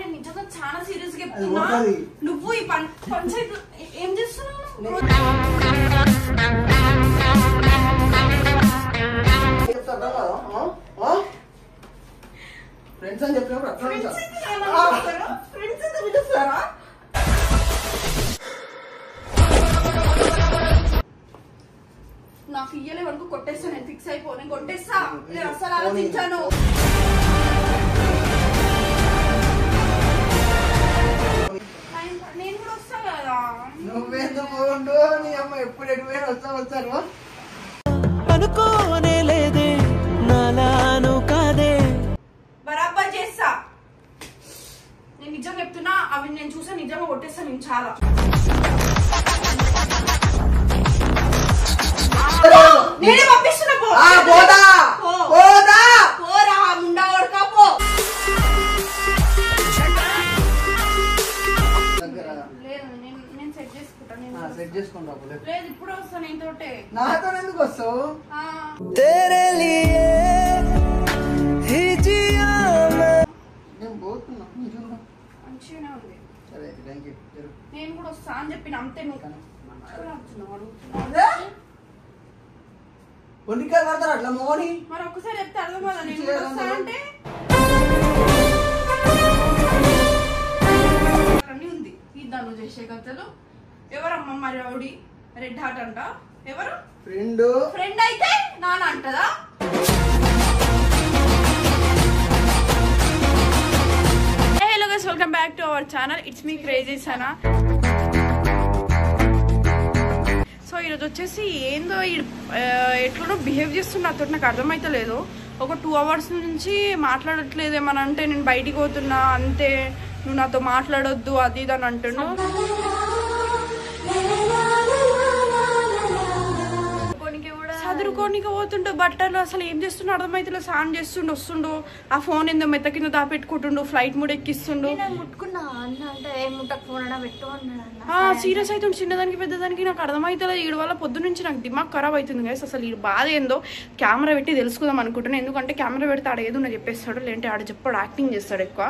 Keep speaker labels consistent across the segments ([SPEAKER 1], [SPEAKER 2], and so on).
[SPEAKER 1] నేను నిజంగా చాలా సీరియస్ గా చెప్తున్నా. నువ్వు ఈ పంచాయతీ ఏం చేస్తున్నావు?
[SPEAKER 2] ఫ్రెండ్స్ అని చెప్పినప్పుడు
[SPEAKER 1] ఫ్రెండ్స్ ఎంత పిలుస్తారా? నాకు ఇయ్యలే వరకు కొట్టేస్తా. నేను ఫిక్స్ అయిపో, నేను కొట్టేస్తా. నేను అసలు ఆలోచించాను. నేను కూడా వస్తా కదా.
[SPEAKER 2] నువ్వెందుకు నీ అమ్మ ఎప్పుడు ఎటువైనా వస్తాను
[SPEAKER 3] అనుకోనే లేదే నాలాను కాదే.
[SPEAKER 1] బరాబర్ చేస్తా. నేను నిజం చెప్తున్నా. అవి నేను చూసా, నిజంగా కొట్టేస్తా. నేను చాలా నేనే పంపిస్తున్నా. పోరా ముండా ఓడకా పో. లేదు నేను సెట్ చేసుకుంటా.
[SPEAKER 2] సెట్ చేసుకుంటా.
[SPEAKER 1] లేదు ఇప్పుడు వస్తా. నేను తోటే.
[SPEAKER 2] నాతో ఎందుకు వస్తావు? నేను పోతున్నా.
[SPEAKER 1] మంచిగానే ఉంది.
[SPEAKER 2] సరే థ్యాంక్ యూ.
[SPEAKER 1] నేను కూడా వస్తా అని చెప్పిన. అంతే. నువ్వు
[SPEAKER 2] వండికాయలు పడతారు అట్లా మోని.
[SPEAKER 1] మరి ఒక్కసారి చెప్తే అర్థం కదా. నేను కూడా వస్తా అంటే అన్నీ ఉంది. ఇద్దా నువ్వు చేసే కథలు. ఎవరమ్మా మరి రౌడీ? రెడ్ హార్ట్ అంట. ఎవరు? ఫ్రెండ్ అయితే నాన్న అంటదా? Hello guys, welcome back to our channel. It's me crazy Sana. So ఈరోజు వచ్చేసి ఏందో ఎట్లనో బిహేవ్ చేస్తున్నా. నాతో నాకు అర్థమైతలేదు. ఒక 2 hours నుంచి మాట్లాడట్లేదు. ఏమని అంటే నేను బయటికి పోతున్నా అంతే, నువ్వు నాతో మాట్లాడొద్దు అది ఇది అని అంటున్నావు. చదువుకోనికి పోతుండు. బట్టలు అసలు ఏం చేస్తుండో అర్థమైతే స్నానం చేస్తుండు. వస్తుండు. ఆ ఫోన్ ఏందో మెత్త కింద దాపెట్టుకుంటుండు. ఫ్లైట్ మూడ్ ఎక్కిస్తుండు. సీరియస్ అవుతుంది. చిన్నదానికి పెద్దదానికి నాకు అర్థమైతే వీడి వల్ల పొద్దు నుంచి నాకు దిమాగ్ ఖరాబ్ అవుతుంది గైస్. అసలు ఈ బాధ ఏందో కెమెరా పెట్టి తెలుసుకుందాం అనుకుంటున్నాను. ఎందుకంటే కెమెరా పెడితే ఆడ ఏదో నాకు చెప్పేస్తాడు, లేదంటే ఆడ చెప్పాడు, యాక్టింగ్ చేస్తాడు ఎక్కువ.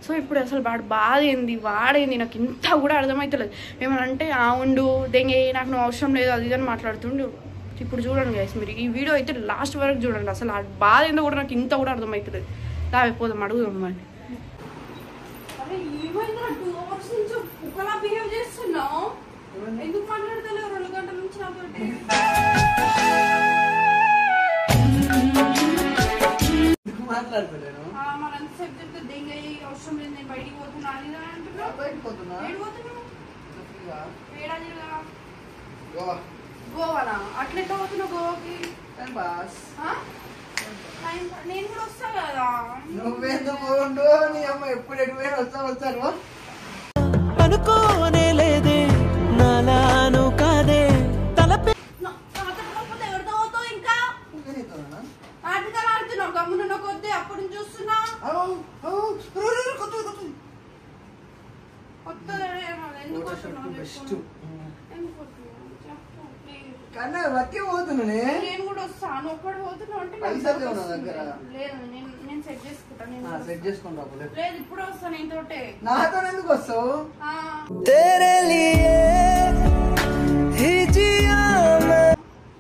[SPEAKER 1] సో ఇప్పుడు అసలు వాడు బాధ ఏంది, వాడేంది నాకు ఇంత కూడా అర్థమైతలేదు. ఏమనంటే ఉండు దెంగే, నాకు నువ్వు అవసరం లేదు అది ఇదని మాట్లాడుతుండు. ఇప్పుడు చూడండి గైస్, మీరు ఈ వీడియో అయితే లాస్ట్ వరకు చూడండి. అసలు ఆ బాధ ఏందో కూడా నాకు ఇంత కూడా అర్థమవుతుంది. దాపోదాం అడుగుదాం. మరి ఎందుకు మాట్లాడతలేవు 2 గంటల నుంచి నాతోటి?
[SPEAKER 2] మాట్లాడతలేను.
[SPEAKER 1] మరి అంతసేపు చెప్తే దెంగ అవసరం లేదు, నేను బయటికి పోతున్నా అని అంటున్నావు. గోవానా? అట్లెట్లా పోతున్నావు గోవాకి? నేను కూడా వస్తా కదా.
[SPEAKER 2] నువ్వెందుకు నీ అమ్మ ఎప్పుడు ఎటువైనా వస్తాను
[SPEAKER 3] అనుకోనే లేదే నాలాను కాదే.
[SPEAKER 1] ఎవరితో పోతావు? ఇంకా ఆటకాలు ఆడుతున్నావు. గమ్మున కొద్ది అప్పుడు చూస్తున్నా. నేను కూడా వస్తాను. ఒక్కడు పోతున్నావు అంటే లేదు నేను సెట్ చేసుకుంటా.
[SPEAKER 2] సెట్ చేసుకుంటా.
[SPEAKER 1] లేదు ఇప్పుడు వస్తా. నేను తోటే.
[SPEAKER 2] నాతో ఎందుకు వస్తావు?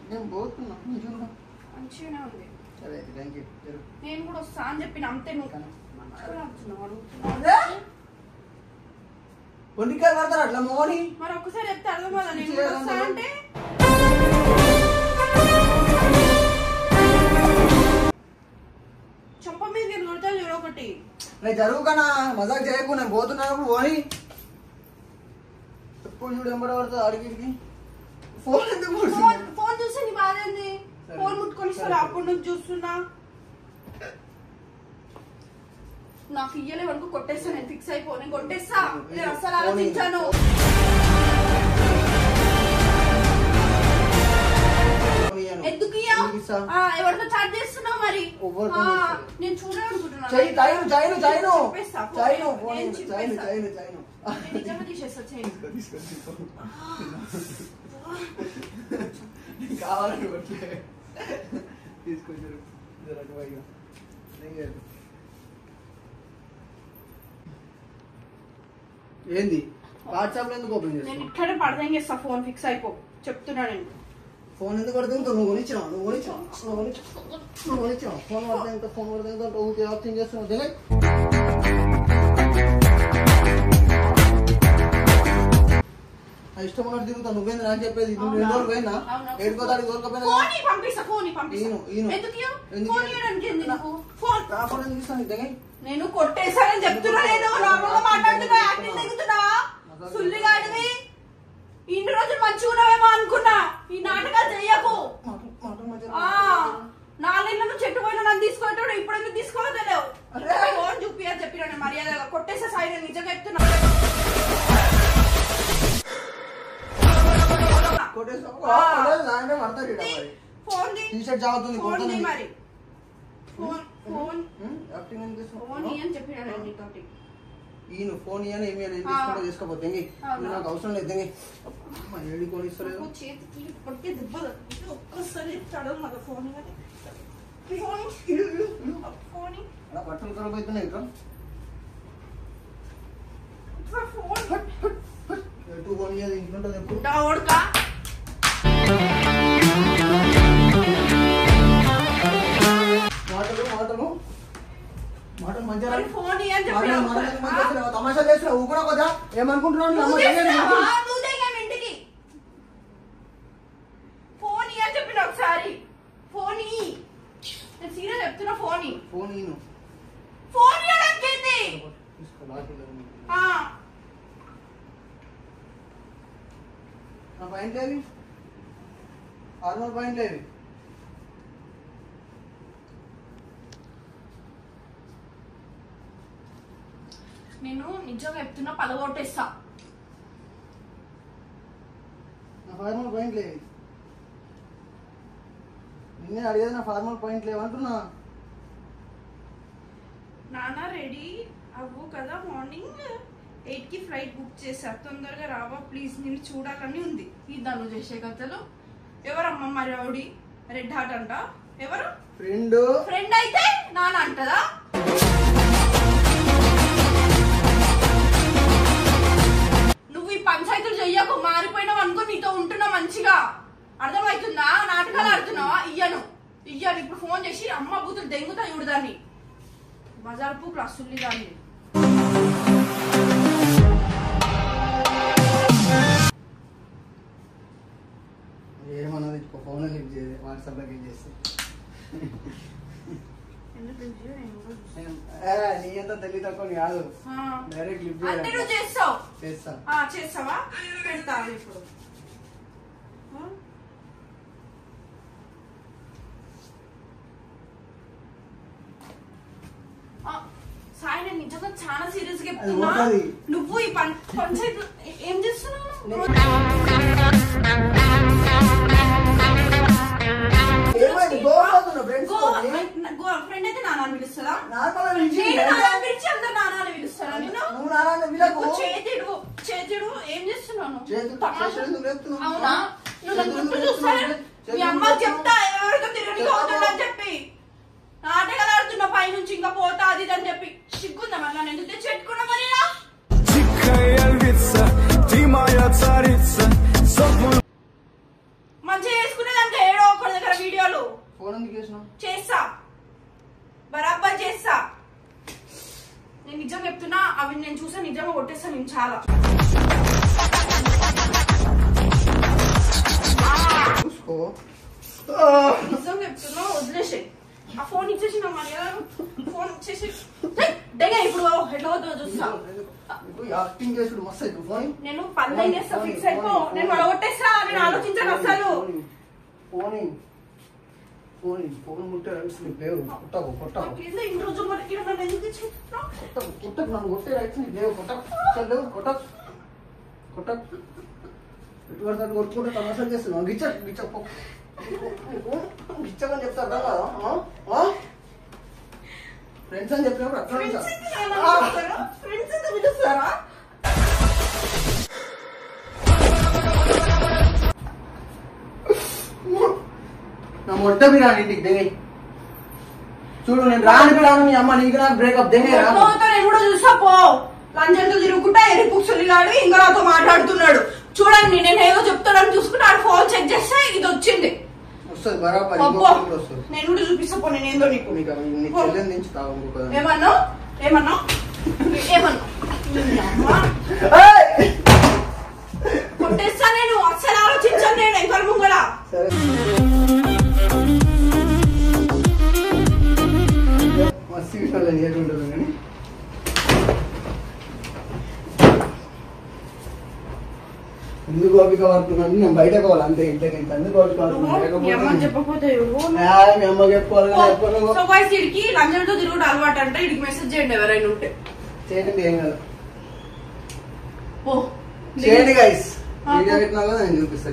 [SPEAKER 2] నేను పోతున్నా.
[SPEAKER 1] మంచిగానే ఉంది.
[SPEAKER 2] సరే థ్యాంక్ యూ.
[SPEAKER 1] నేను కూడా వస్తా అని చెప్పిన. అంతే. నువ్వు
[SPEAKER 2] వండికాయలు పడతారు అట్లా మోని.
[SPEAKER 1] మరి ఒక్కసారి చెప్తే అర్థం కదా. నేను కూడా వస్తా అంటే చంప మీద కొడతా చూడ ఒకటి.
[SPEAKER 2] నేను జరుగుకనా మజాక్ చేయకు. నేను పోతున్నాను పోని. ఎప్పుడు చూడు ఎంబడ పడుతుంది అడిగిడికి. ఫోన్ ఎందుకు?
[SPEAKER 1] ఫోన్ చూస్తే నీ బాధ ఏంది? ఫోన్ ముట్టుకొని అప్పుడు నుంచి చూస్తున్నా. నాకు ఇయ్యలే వరకు కొట్టేస్తా. నేను ఫిక్స్ అయిపో, నేను కొట్టేస్తా. నేను అసలు ఆలోచించాను. ఎందుకు ఎవరితో చాట్ చేస్తున్నావు? మరి నేను చూడాలనుకుంటున్నా. నిజంగా తీసేస్తా.
[SPEAKER 2] కావాలని తీసుకొచ్చారు. ఏంది వాట్సాప్ లో ఎందుకు ఓపెన్
[SPEAKER 1] నేను
[SPEAKER 2] చేస్తావు?
[SPEAKER 1] ఇక్కడే పడదేం చేస్తా. ఫోన్ ఫిక్స్ అయిపో చెప్తున్నా నేను.
[SPEAKER 2] ఫోన్ ఎందుకు పడుతుంది? నువ్వు కొనిచ్చినావు ఫోన్ పడితే ఫోన్ పడితే ఊరికే యాక్టింగ్ చేస్తున్నావు. దిగే ఇష్టం ఉన్నట్టు తిరుగుతావు. నువ్వేంది అని చెప్పేది? నువ్వు 2 రోజులు పోయినా ఏడుకోదాడి దొరకపోయినా
[SPEAKER 1] నేను కొట్టేశానని చెప్తున్నా. నేను నార్మల్గా మాట్లాడుతున్నా, యాక్టింగ్ దిగుతున్నా. సుల్లిగాడివి ఇన్ని రోజులు మంచిగా ఉన్నావేమో అనుకున్నా. ఈ నాటకాలు చెయ్యకు. 4 నెలల చెట్టు పోయినా నన్ను తీసుకుంటాడు. ఇప్పుడు ఎందుకు తీసుకోవాలో తెలియవు. ఫోన్ చూపియని చెప్పిన మర్యాదగా కొట్టేసా సాయి. నేను నిజంగా చెప్తున్నా.
[SPEAKER 2] ఈయన ఫోన్ ఇయ్యని ఏమి తీసుకుంటా తీసుకోపోతే నాకు అవసరం లేదు. ఏడి కొని ఇస్తలేదు.
[SPEAKER 1] చేతికి పడితే దెబ్బలు ఒక్కసారి ఫోన్
[SPEAKER 2] అలా బట్టలు ఖరాబ్ అవుతున్నాయి. ఇంకా ఎటు కొని ఇంట్లో మాటలు మంచిగా తమాషా చేసిన ఊకున్నా కదా. ఏమనుకుంటున్నావు?
[SPEAKER 1] ఇంటికి ఫోన్ అని చెప్పిన ఒకసారి. ఫోన్ నేను సీరియస్ చెప్తున్నా. ఫోన్ ఫోన్
[SPEAKER 2] నా పాయింట్ లేవి, నార్మల్ పాయింట్ లేవి.
[SPEAKER 1] నేను నిజంగా చెప్తున్నా. పదగొట్టేస్తా.
[SPEAKER 2] నా ఫార్మల్ పాయింట్ లేవి. నిన్నే అడిగేది నా ఫార్మల్ పాయింట్ లేవంటున్నా.
[SPEAKER 1] నాన్న రెడీ అవ్వు కదా. మార్నింగ్ 8కి ఫ్లైట్ బుక్ చేశా. తొందరగా రావా ప్లీజ్. నేను చూడాలని ఉంది. ఈ దాన్ని చేసే కథలు. ఎవరమ్మ మరి రౌడీ? రెడ్ హార్ట్ అంట. ఎవరు? ఫ్రెండ్ అయితే నాన్న అంటదా? నువ్వు ఈ పంచాయతీలు చెయ్యకు. మారిపోయినావు అనుకో. నీతో ఉంటున్నా మంచిగా. అర్థమవుతుందా? నాటకాలు ఆడుతున్నావా? ఇయ్యను. ఇప్పుడు ఫోన్ చేసి అమ్మ బూతులు దెంగుతా చూడదాన్ని. బజార్పు క్లాసుల్లి దాన్ని.
[SPEAKER 2] ఏమన్నది? ఫోన్ లిఫ్ట్ చేసి వాట్సాప్ లో లిఫ్ట్ చేస్తే నీ ఎంత తెలివి తక్కువ కాదు. డైరెక్ట్ లిఫ్ట్
[SPEAKER 1] చేస్తావా? పెడతా ఇప్పుడు. సాయి నేను నిజంగా చాలా సీరియస్ గా చెప్తున్నా. నువ్వు ఈ పంచాయతీ ఏం చేస్తున్నావు? ఫ్రెండ్ అయితే నాన్న పిలుస్తుందా? పిలిచి అందరు నాన్న పిలుస్తారా? నేను చేతిడు ఏం చేస్తున్నాను? అవునా? నువ్వు చూస్తాను. మీ అమ్మ చెప్తా ఎవరితో తిరగడానికి అవుతుందని చెప్పి. నాటకాలు ఆడుతున్న పైనుంచి ఇంకా పోతా అది అని చెప్పి. సిగ్గుందా మళ్ళీ? నన్ను ఎందుకు తెచ్చి పెట్టుకున్నా? మరి మంచిగా చేసుకునేదంటే ఏడో ఒకరి దగ్గర వీడియోలు చేస్తా. బరాబర్ చేస్తా. నేను నిజంగా చెప్తున్నా. అవి నేను చూసా. నిజంగా కొట్టేస్తా నేను చాలా. నిజంగా చెప్తున్నా. వదిలేసే. ఆ ఫోన్ ఇచ్చేసి నా మర్యాద. ఫోన్ ఇచ్చేసి ఇప్పుడు ఎట్లా అవుతుందో చూస్తా. నేను పల్లెం చేస్తా. ఫిక్స్ అయిపో. నేను వడగొట్టేస్తా. నేను ఆలోచించాను అసలు. ఇన్ని రోజులు వరకు నన్ను ఎందుకు
[SPEAKER 2] కొట్టుకుంటే తమాషా చేస్తున్నావు. గిచ్చని చెప్తారు కదా. ఫ్రెండ్స్ అని చెప్పినప్పుడు అట్లా
[SPEAKER 1] పిలుస్తారా?
[SPEAKER 2] నా మొట్ట మీరు ఇంటికి దిగి చూడు. నేను రాను మీ అమ్మ నీకు నాకు బ్రేకప్ దిగేరా?
[SPEAKER 1] కూడా చూసా పో. లంజంతో తిరుగుకుంటా ఎరిపుక్సులు పిల్లాడు ఇంకా నాతో మాట్లాడుతున్నాడు. చూడండి నేను ఏదో చెప్తాడని చూసుకుంటే ఆడు ఫోన్ చెక్ చేస్తే ఇది వచ్చింది. నేను కూడా చూపిస్తా పో. నేను ఏందో నీకు ఏమన్నా ఏమన్నా ఏమన్నా కొట్టేస్తా నేను. అస్సలు ఆలోచించాను నేను ఎంకల ముంగడ.
[SPEAKER 2] ఎందుకు ఓపిక పడుతున్నాను నేను బయట పోవాలి అంతే. ఇంటికి ఎందుకు ఓపిక పడుతున్నాను
[SPEAKER 1] చెప్పకపోతే ఇడికి లంజలతో తిరుగుడు అలవాటు అంటే ఇడికి మెసేజ్ చేయండి ఎవరైనా ఉంటే.
[SPEAKER 2] చేయండి ఏం కాదు చేయండి గైస్.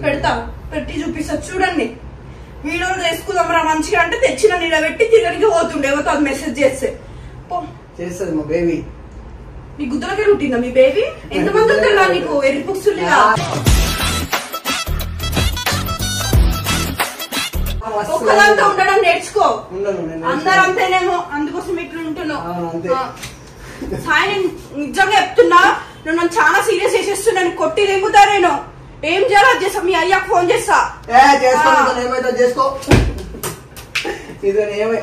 [SPEAKER 1] పెడతా పెట్టి చూపిస్తా చూడండి. వీడియోలు చేసుకుందాం రా మంచిగా అంటే తెచ్చిన నీడ పెట్టి తిరగడానికి పోతుండే ఎవరితో అది మెసేజ్ చేస్తే
[SPEAKER 2] చేస్తుంది మా బేబీ.
[SPEAKER 1] నీ గుద్దలకే రుట్టిందా మీ బేబీ? ఎంతమంది ఉంటారా నీకు ఎరిపుక్సులుగా? ఒక్కదాంతో ఉండడం నేర్చుకో. అందరు అంతేనేమో అందుకోసం ఇట్లా ఉంటున్నావు. సాయి నిజంగా చెప్తున్నా నువ్వు నన్ను చాలా సీరియస్ చేసేస్తున్నాను. కొట్టి దిగుతారేనో ఏం చేయాలో అది చేస్తా. మీ అయ్యాకు ఫోన్ చేస్తా.
[SPEAKER 2] ఏమైతే చేసుకో.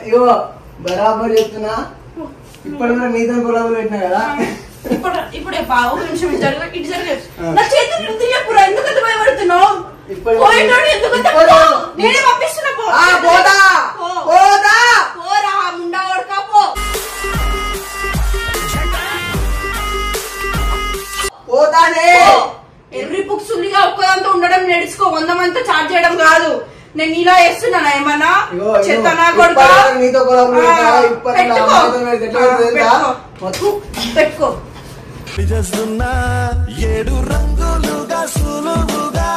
[SPEAKER 2] ఇదో బరాబర్ చెప్తున్నా. ఇప్పుడు కూడా నీతో గొడవలు పెట్టినా కదా.
[SPEAKER 1] ఇప్పుడు ఒక నిమిషం ఇటు జరగలేదు. నా చేతులు తీయపురా. ఎందుకంత భయపడుతున్నావు? నేనే పంపిస్తున్నా. పోరా ముండా ఓడకా పో. ఎర్రి పుక్సుల్లిగా ఒక్కదంతా ఉండడం నేర్చుకో. 100 మందితో చాట్ చేయడం కాదు. నేను ఇలా వేస్తున్నానా ఏమన్నా? చెత్తనా కొడుకా పెట్టుకో.
[SPEAKER 3] ఏడు రంగులుగా సులువుగా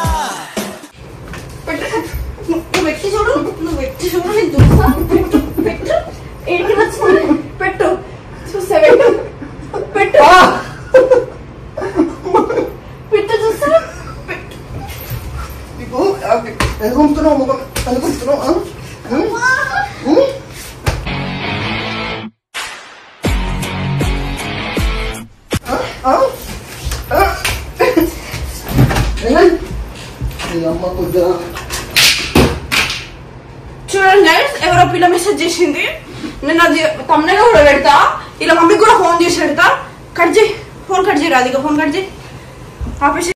[SPEAKER 1] నువ్వు ఎట్టి చూడు. నువ్వు ఎట్టి చూడు. నేను చూస్తా. పెట్టు పెట్టు. ఏంటి నచ్చింది? పెట్టు చూస్తా. పెట్టు పెట్టు పెట్టు చూస్తా.
[SPEAKER 2] ఎందుకు పంపుతున్నావు ముఖం? ఎందుకు పంపుతున్నావు?
[SPEAKER 1] చూడండి గైస్ ఎవరో పిల్ల మెసేజ్ చేసింది. నేను అది తమ్మునే కూడా పెడతా. ఇలా మమ్మీకి కూడా ఫోన్ చేసి పెడతా. కట్ చేయి. ఫోన్ కట్ చేయరా. అది ఫోన్ కట్ చేయి. ఆపేసి